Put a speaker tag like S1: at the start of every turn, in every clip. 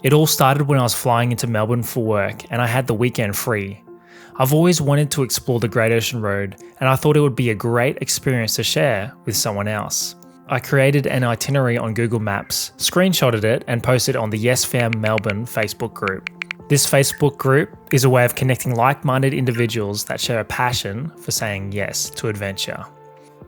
S1: It all started when I was flying into Melbourne for work and I had the weekend free. I've always wanted to explore the Great Ocean Road and I thought it would be a great experience to share with someone else. I created an itinerary on Google Maps, screenshotted it and posted it on the Yes Fam Melbourne Facebook group. This Facebook group is a way of connecting like-minded individuals that share a passion for saying yes to adventure.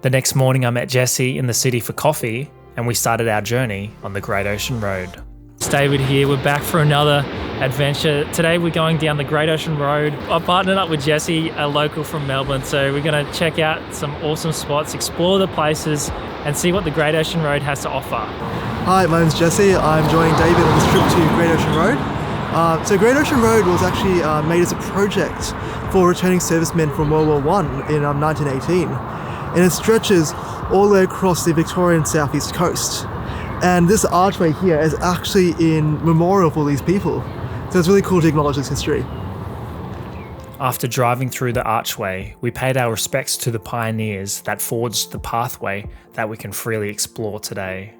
S1: The next morning I met Jesse in the city for coffee and we started our journey on the Great Ocean Road. It's David here, we're back for another adventure. Today we're going down the Great Ocean Road. I partnered up with Jesse, a local from Melbourne, so we're going to check out some awesome spots, explore the places and see what the Great Ocean Road has to offer.
S2: Hi, my name's Jesse. I'm joining David on this trip to Great Ocean Road. So Great Ocean Road was actually made as a project for returning servicemen from World War I in 1918. And it stretches all the way across the Victorian southeast coast. And this archway here is actually in memorial for these people. So it's really cool to acknowledge this history.
S1: After driving through the archway, we paid our respects to the pioneers that forged the pathway that we can freely explore today.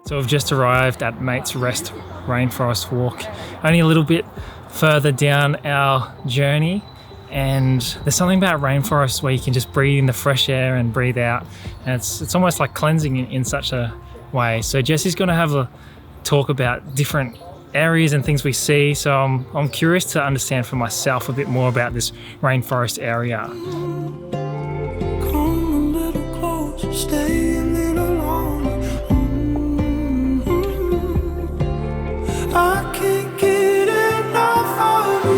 S1: So we've just arrived at Mait's Rest Rainforest Walk, only a little bit further down our journey. And there's something about rainforest where you can just breathe in the fresh air and breathe out. And it's almost like cleansing in such a way. So Jesse's going to have a talk about different areas and things we see. So I'm curious to understand for myself a bit more about this rainforest area.
S3: Come a little closer, stay a little longer. I can't get enough of you.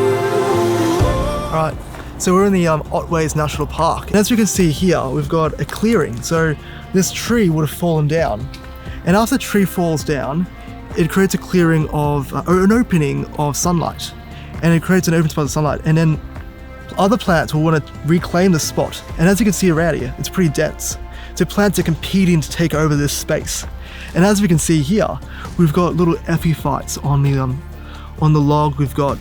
S2: Alright, so we're in the Otways National Park. And as you can see here, we've got a clearing. So this tree would have fallen down. And after the tree falls down, it creates a clearing of, or an opening of sunlight. And it creates an open spot of sunlight. And then other plants will want to reclaim the spot. And as you can see around here, it's pretty dense. So plants are competing to take over this space. And as we can see here, we've got little epiphytes on the log. We've got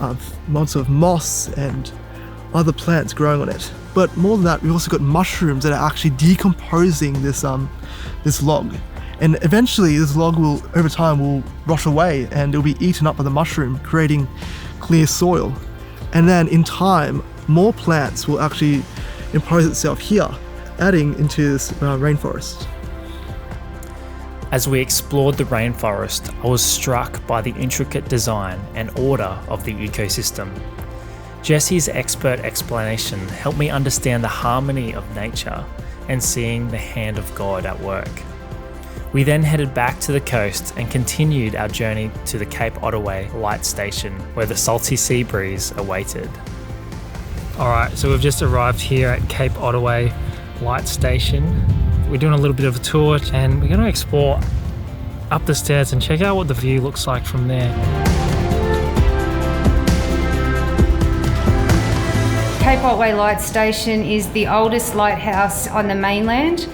S2: lots of moss and other plants growing on it. But more than that, we've also got mushrooms that are actually decomposing this log. And eventually this log will, over time, will rot away and it'll be eaten up by the mushroom, creating clear soil. And then in time, more plants will actually impose itself here, adding into this rainforest.
S1: As we explored the rainforest, I was struck by the intricate design and order of the ecosystem. Jesse's expert explanation helped me understand the harmony of nature and seeing the hand of God at work. We then headed back to the coast and continued our journey to the Cape Otway Lightstation, where the salty sea breeze awaited. Alright, so we've just arrived here at Cape Otway Lightstation. We're doing a little bit of a tour and we're going to explore up the stairs and check out what the view looks like from there.
S4: Cape Otway Lightstation is the oldest lighthouse on the mainland.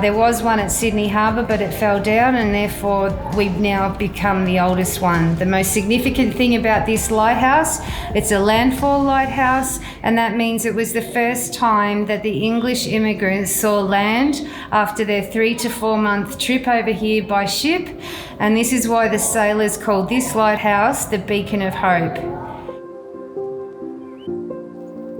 S4: There was one at Sydney Harbour, but it fell down and therefore we've now become the oldest one. The most significant thing about this lighthouse, it's a landfall lighthouse, and that means it was the first time that the English immigrants saw land after their 3 to 4 month trip over here by ship, and this is why the sailors called this lighthouse the Beacon of Hope.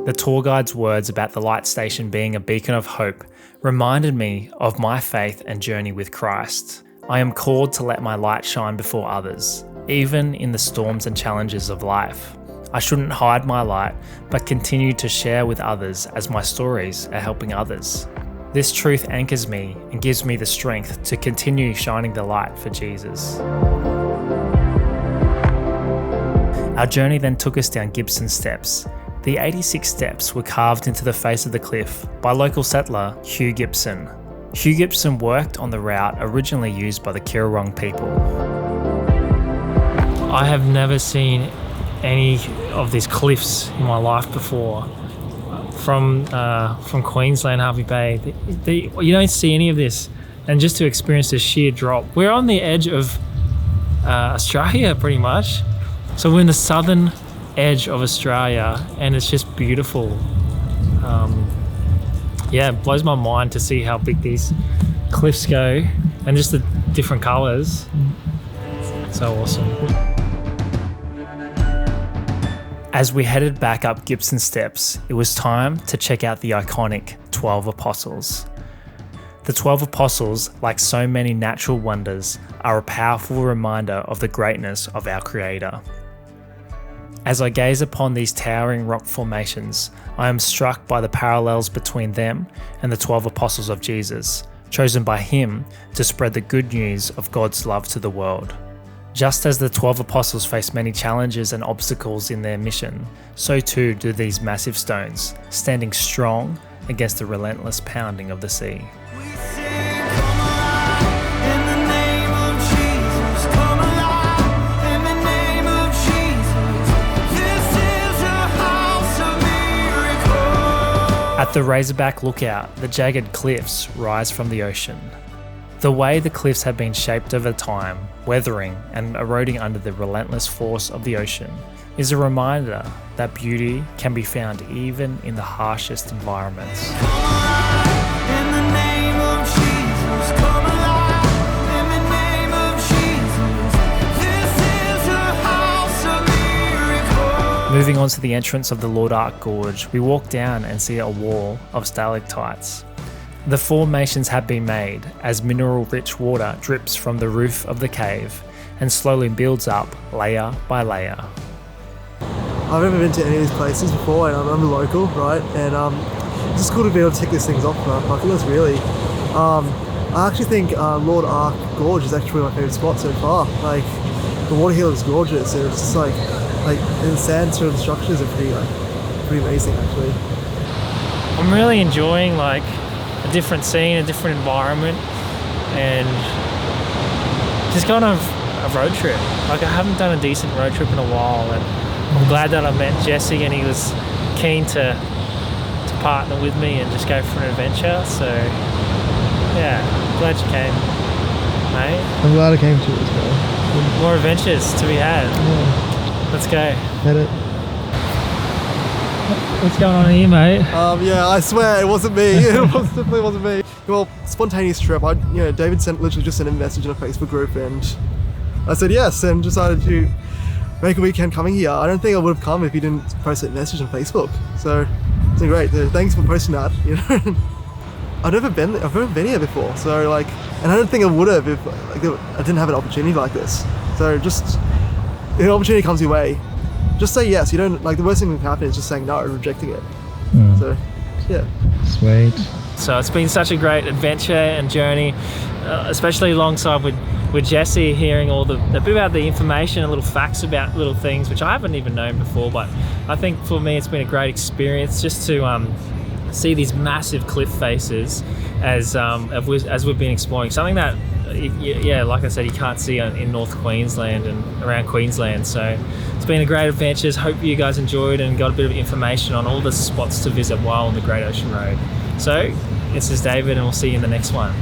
S1: The tour guide's words about the light station being a beacon of hope reminded me of my faith and journey with Christ. I am called to let my light shine before others, even in the storms and challenges of life. I shouldn't hide my light, but continue to share with others as my stories are helping others. This truth anchors me and gives me the strength to continue shining the light for Jesus. Our journey then took us down Gibson Steps. The 86 steps were carved into the face of the cliff by local settler Hugh Gibson. Hugh Gibson worked on the route originally used by the Kirrawong people.
S5: I have never seen any of these cliffs in my life before. From Queensland, Harvey Bay, you don't see any of this. And just to experience the sheer drop. We're on the edge of Australia pretty much. So we're in the southern edge of Australia and it's just beautiful. It blows my mind to see how big these cliffs go and just the different colours. So awesome.
S1: As we headed back up Gibson Steps, it was time to check out the iconic 12 Apostles. The 12 Apostles, like so many natural wonders, are a powerful reminder of the greatness of our Creator. As I gaze upon these towering rock formations, I am struck by the parallels between them and the 12 Apostles of Jesus, chosen by Him to spread the good news of God's love to the world. Just as the 12 Apostles faced many challenges and obstacles in their mission, so too do these massive stones, standing strong against the relentless pounding of the sea. At the Razorback Lookout, the jagged cliffs rise from the ocean. The way the cliffs have been shaped over time, weathering and eroding under the relentless force of the ocean, is a reminder that beauty can be found even in the harshest environments. Moving on to the entrance of the Loch Ard Gorge, we walk down and see a wall of stalactites. The formations have been made as mineral-rich water drips from the roof of the cave and slowly builds up layer by layer.
S2: I've never been to any of these places before, and I'm a local, right? And it's just cool to be able to tick these things off my bucket list, really. I actually think Loch Ard Gorge is actually my favourite spot so far. Like, the water here is gorgeous, and it's just like and the sand sort of structures are pretty amazing, actually.
S5: I'm really enjoying a different scene, a different environment, and just kind of a road trip. I haven't done a decent road trip in a while, and I'm glad that I met Jesse and he was keen to partner with me and just go for an adventure. So yeah, glad you came, mate.
S2: I'm glad I came to it as well.
S5: More adventures to be had.
S2: Yeah.
S5: Let's go.
S2: Hit it.
S5: What's going on here, mate?
S2: Yeah, I swear it wasn't me. It definitely wasn't me. Well, spontaneous trip. David literally just sent a message in a Facebook group, and I said yes, and decided to make a weekend coming here. I don't think I would have come if you didn't post that message on Facebook. So it's been great. Thanks for posting that. I've never been here before. So and I don't think I would have if I didn't have an opportunity like this. So just if an opportunity comes your way, just say yes. You don't the worst thing that can happen is just saying no and rejecting it. So yeah.
S6: Sweet.
S5: So it's been such a great adventure and journey, especially alongside with Jesse, hearing all the bit about the information and little facts about little things which I haven't even known before. But I think for me it's been a great experience just to see these massive cliff faces as we've been exploring something that like I said, you can't see in North Queensland and around Queensland. So it's been a great adventure. Hope you guys enjoyed and got a bit of information on all the spots to visit while on the Great Ocean Road. So this is David, and we'll see you in the next one.